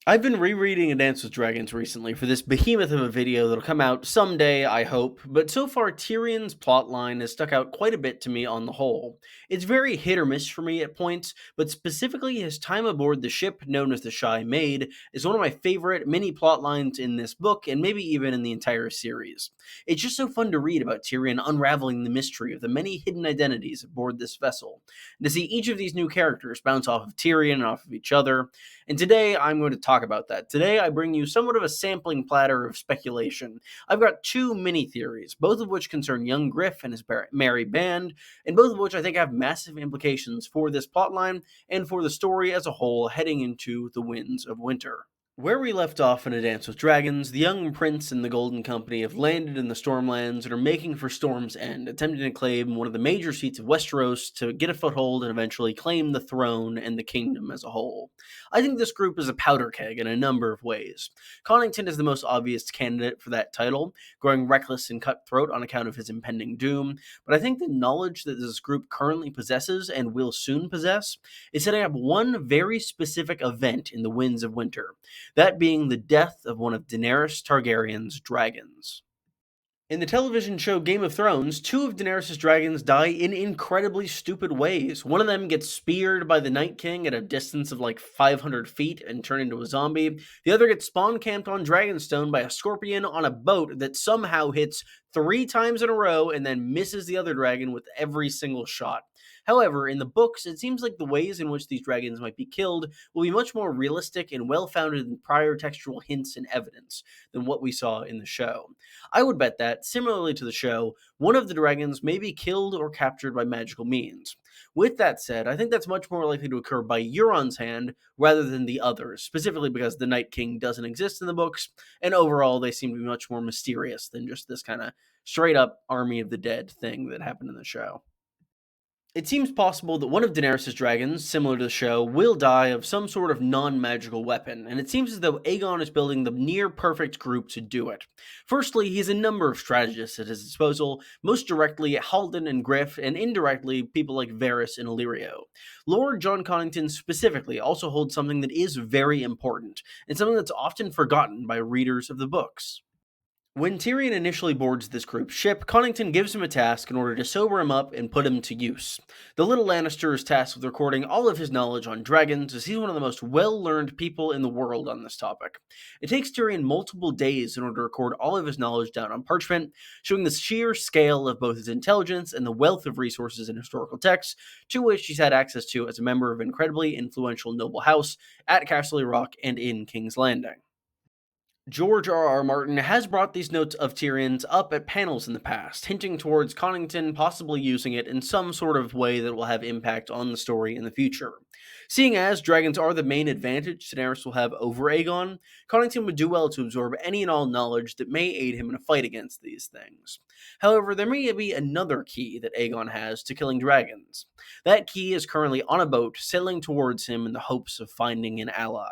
I've been rereading A Dance with Dragons recently for this behemoth of a video that'll come out someday, I hope, but so far Tyrion's plotline has stuck out quite a bit to me on the whole. It's very hit or miss for me at points, but specifically his time aboard the ship known as the Shy Maid is one of my favorite mini plotlines in this book and maybe even in the entire series. It's just so fun to read about Tyrion unraveling the mystery of the many hidden identities aboard this vessel, and to see each of these new characters bounce off of Tyrion and off of each other. And today I'm going to talk about that. Today I bring you somewhat of a sampling platter of speculation. I've got two mini theories, both of which concern young Griff and his merry band, and both of which I think have massive implications for this plotline and for the story as a whole heading into the Winds of Winter. Where we left off in A Dance with Dragons, the young prince and the Golden Company have landed in the Stormlands and are making for Storm's End, attempting to claim one of the major seats of Westeros to get a foothold and eventually claim the throne and the kingdom as a whole. I think this group is a powder keg in a number of ways. Connington is the most obvious candidate for that title, growing reckless and cutthroat on account of his impending doom, but I think the knowledge that this group currently possesses and will soon possess is setting up one very specific event in the Winds of Winter, that being the death of one of Daenerys Targaryen's dragons. In the television show Game of Thrones, two of Daenerys' dragons die in incredibly stupid ways. One of them gets speared by the Night King at a distance of like 500 feet and turned into a zombie. The other gets spawn camped on Dragonstone by a scorpion on a boat that somehow hits 3 times in a row and then misses the other dragon with every single shot. However, in the books, it seems like the ways in which these dragons might be killed will be much more realistic and well founded in prior textual hints and evidence than what we saw in the show. I would bet that, similarly to the show, one of the dragons may be killed or captured by magical means. With that said, I think that's much more likely to occur by Euron's hand rather than the others, specifically because the Night King doesn't exist in the books, and overall they seem to be much more mysterious than just this kind of straight up Army of the Dead thing that happened in the show. It seems possible that one of Daenerys' dragons, similar to the show, will die of some sort of non-magical weapon, and it seems as though Aegon is building the near-perfect group to do it. Firstly, he has a number of strategists at his disposal, most directly Haldon and Griff, and indirectly people like Varys and Illyrio. Lord John Connington specifically also holds something that is very important, and something that's often forgotten by readers of the books. When Tyrion initially boards this group's ship, Connington gives him a task in order to sober him up and put him to use. The little Lannister is tasked with recording all of his knowledge on dragons, as he's one of the most well-learned people in the world on this topic. It takes Tyrion multiple days in order to record all of his knowledge down on parchment, showing the sheer scale of both his intelligence and the wealth of resources and historical texts to which he's had access to as a member of an incredibly influential noble house at Casterly Rock and in King's Landing. George R. Martin has brought these notes of Tyrion's up at panels in the past, hinting towards Connington possibly using it in some sort of way that will have impact on the story in the future. Seeing as dragons are the main advantage Daenerys will have over Aegon, Connington would do well to absorb any and all knowledge that may aid him in a fight against these things. However, there may be another key that Aegon has to killing dragons. That key is currently on a boat sailing towards him in the hopes of finding an ally.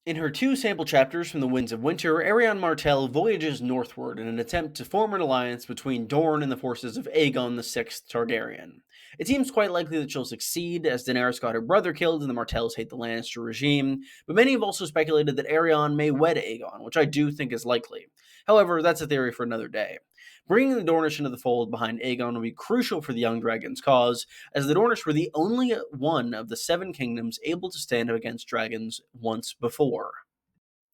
In her two sample chapters from the Winds of Winter, Arianne Martell voyages northward in an attempt to form an alliance between Dorne and the forces of Aegon VI Targaryen. It seems quite likely that she'll succeed, as Daenerys got her brother killed and the Martells hate the Lannister regime, but many have also speculated that Arianne may wed Aegon, which I do think is likely. However, that's a theory for another day. Bringing the Dornish into the fold behind Aegon will be crucial for the young dragon's cause, as the Dornish were the only one of the seven kingdoms able to stand up against dragons once before.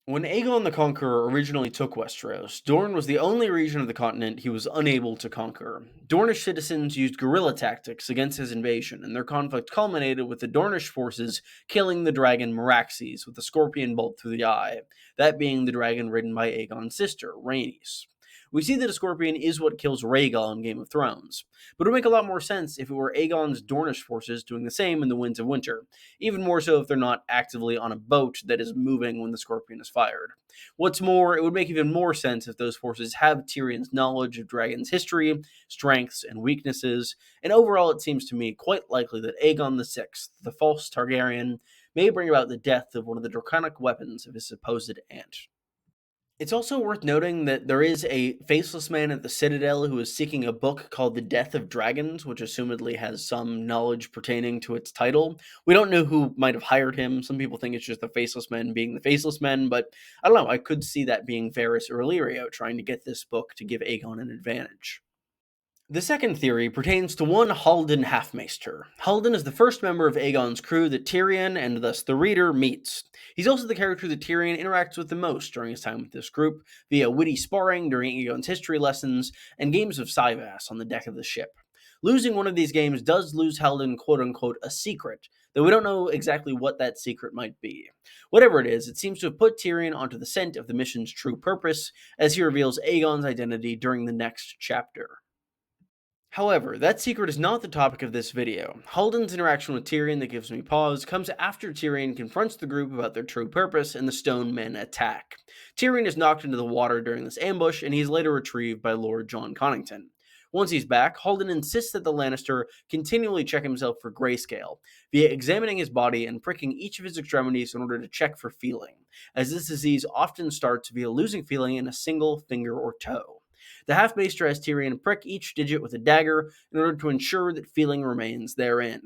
When Aegon the Conqueror originally took Westeros, Dorne was the only region of the continent he was unable to conquer. Dornish citizens used guerrilla tactics against his invasion, and their conflict culminated with the Dornish forces killing the dragon Meraxes with a scorpion bolt through the eye, that being the dragon ridden by Aegon's sister, Rhaenys. We see that a scorpion is what kills Rhaegal in Game of Thrones, but it would make a lot more sense if it were Aegon's Dornish forces doing the same in the Winds of Winter, even more so if they're not actively on a boat that is moving when the scorpion is fired. What's more, it would make even more sense if those forces have Tyrion's knowledge of dragons' history, strengths, and weaknesses, and overall it seems to me quite likely that Aegon VI, the false Targaryen, may bring about the death of one of the draconic weapons of his supposed aunt. It's also worth noting that there is a faceless man at the Citadel who is seeking a book called The Death of Dragons, which assumedly has some knowledge pertaining to its title. We don't know who might have hired him. Some people think it's just the faceless men being the faceless men, but I don't know. I could see that being Varys or Illyrio trying to get this book to give Aegon an advantage. The second theory pertains to one Halden Halfmaester. Halden is the first member of Aegon's crew that Tyrion, and thus the reader, meets. He's also the character that Tyrion interacts with the most during his time with this group, via witty sparring during Aegon's history lessons and games of Syvas on the deck of the ship. Losing one of these games does lose Halden quote-unquote a secret, though we don't know exactly what that secret might be. Whatever it is, it seems to have put Tyrion onto the scent of the mission's true purpose, as he reveals Aegon's identity during the next chapter. However, that secret is not the topic of this video. Halden's interaction with Tyrion that gives me pause comes after Tyrion confronts the group about their true purpose and the Stone Men attack. Tyrion is knocked into the water during this ambush, and he is later retrieved by Lord Jon Connington. Once he's back, Halden insists that the Lannister continually check himself for Greyscale, via examining his body and pricking each of his extremities in order to check for feeling, as this disease often starts via losing feeling in a single finger or toe. The Halfmaester has Tyrion prick each digit with a dagger in order to ensure that feeling remains therein.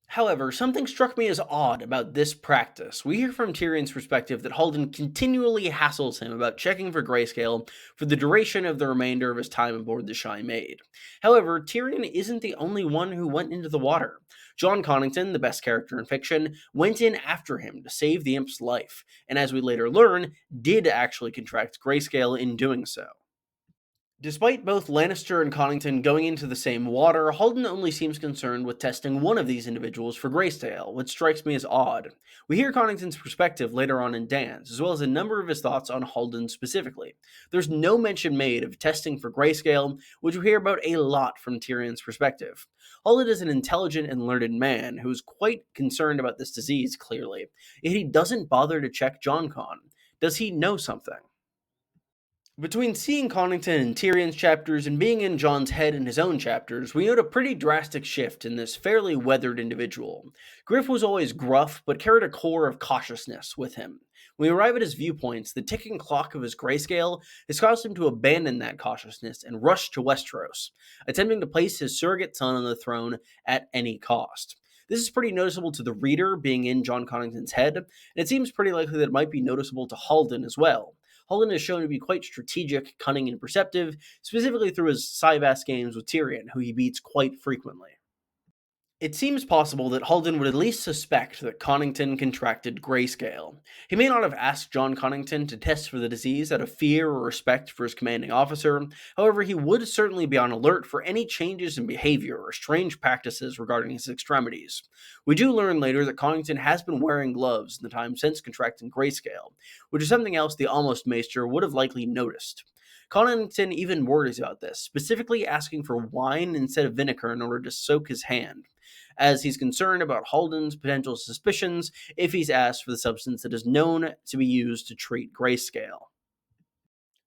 However, something struck me as odd about this practice. We hear from Tyrion's perspective that Halden continually hassles him about checking for Greyscale for the duration of the remainder of his time aboard the Shy Maid. However, Tyrion isn't the only one who went into the water. Jon Connington, the best character in fiction, went in after him to save the imp's life, and as we later learn, did actually contract Greyscale in doing so. Despite both Lannister and Connington going into the same water, Halden only seems concerned with testing one of these individuals for Greyscale, which strikes me as odd. We hear Connington's perspective later on in Dan's, as well as a number of his thoughts on Halden specifically. There's no mention made of testing for Greyscale, which we hear about a lot from Tyrion's perspective. Halden is an intelligent and learned man who is quite concerned about this disease, clearly, yet he doesn't bother to check Jon Con. Does he know something? Between seeing Connington in Tyrion's chapters and being in Jon's head in his own chapters, we note a pretty drastic shift in this fairly weathered individual. Griff was always gruff, but carried a core of cautiousness with him. When we arrive at his viewpoints, the ticking clock of his Greyscale has caused him to abandon that cautiousness and rush to Westeros, attempting to place his surrogate son on the throne at any cost. This is pretty noticeable to the reader being in Jon Connington's head, and it seems pretty likely that it might be noticeable to Halden as well. Halden is shown to be quite strategic, cunning, and perceptive, specifically through his Syvas games with Tyrion, who he beats quite frequently. It seems possible that Halden would at least suspect that Connington contracted Greyscale. He may not have asked Jon Connington to test for the disease out of fear or respect for his commanding officer, however, he would certainly be on alert for any changes in behavior or strange practices regarding his extremities. We do learn later that Connington has been wearing gloves in the time since contracting Greyscale, which is something else the Almost Maester would have likely noticed. Connington even worries about this, specifically asking for wine instead of vinegar in order to soak his hand, as he's concerned about Halden's potential suspicions if he's asked for the substance that is known to be used to treat Greyscale.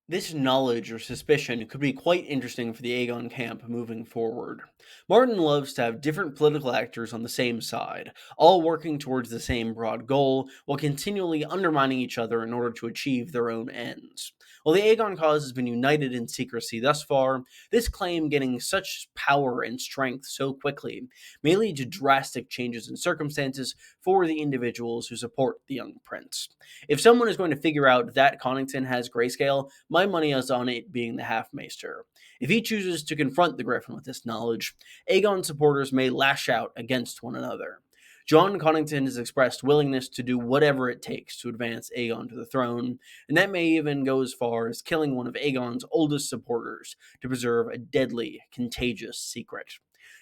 This knowledge or suspicion could be quite interesting for the Aegon camp moving forward. Martin loves to have different political actors on the same side, all working towards the same broad goal, while continually undermining each other in order to achieve their own ends. While the Aegon cause has been united in secrecy thus far, this claim getting such power and strength so quickly may lead to drastic changes in circumstances for the individuals who support the young prince. If someone is going to figure out that Connington has Greyscale, my money is on it being the Halfmaester. If he chooses to confront the Griffin with this knowledge, Aegon supporters may lash out against one another. Jon Connington has expressed willingness to do whatever it takes to advance Aegon to the throne, and that may even go as far as killing one of Aegon's oldest supporters to preserve a deadly, contagious secret.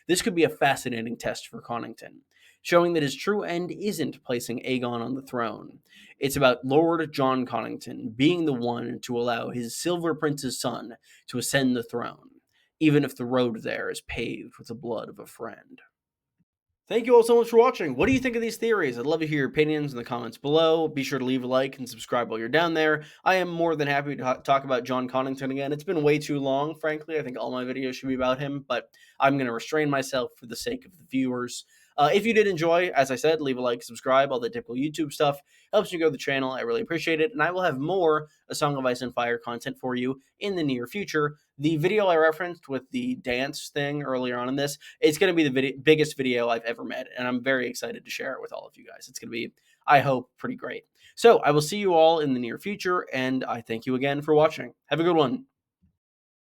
This could be a fascinating test for Connington, showing that his true end isn't placing Aegon on the throne. It's about Lord Jon Connington being the one to allow his Silver Prince's son to ascend the throne, even if the road there is paved with the blood of a friend. Thank you all so much for watching. What do you think of these theories? I'd love to hear your opinions in the comments below. Be sure to leave a like and subscribe while you're down there. I am more than happy to talk about Jon Connington again. It's been way too long, frankly. I think all my videos should be about him, but I'm going to restrain myself for the sake of the viewers. If you did enjoy, as I said, leave a like, subscribe, all the typical YouTube stuff. Helps me grow the channel. I really appreciate it. And I will have more A Song of Ice and Fire content for you in the near future. The video I referenced with the dance thing earlier on in this, it's going to be the biggest video I've ever made. And I'm very excited to share it with all of you guys. It's going to be, I hope, pretty great. So I will see you all in the near future. And I thank you again for watching. Have a good one.